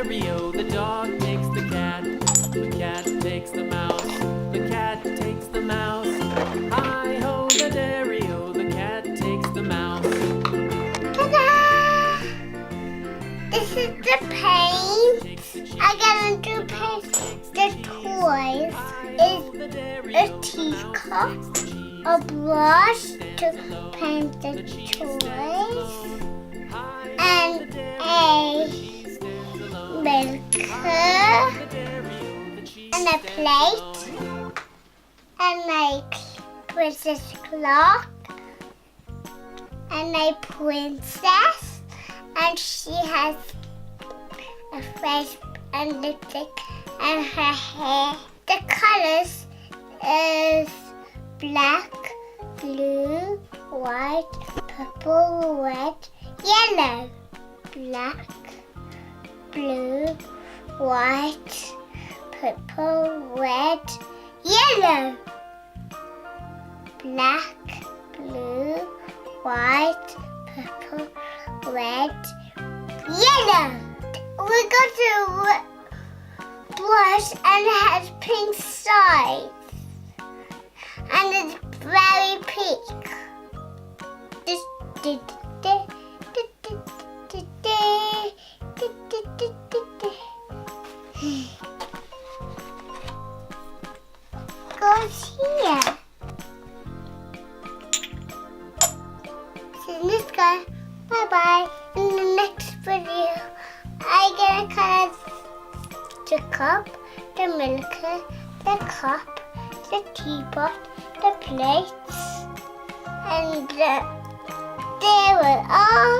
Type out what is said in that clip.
Daddy-O, the dog takes the cat takes the mouse, the cat takes the mouse. Hi-ho, the Daddy-O, the cat takes the mouse. Ta-da! This is the paint. I'm gonna do paint the toys. Is a teacup, a brush to paint the toys, and a milker, and a plate, and a princess clock, and a princess, and she has a face and lipstick and her hair. The colors is black, blue, white, purple, red, yellow. Black, blue, white, purple, red, yellow. Black, blue, white, purple, red, yellow. We got a brush and it has pink sides and it's very pink. Goes here. See this guy. Bye bye. In the next video, I'm gonna color the cup, the milker, the cup, the teapot, the plates, and they were all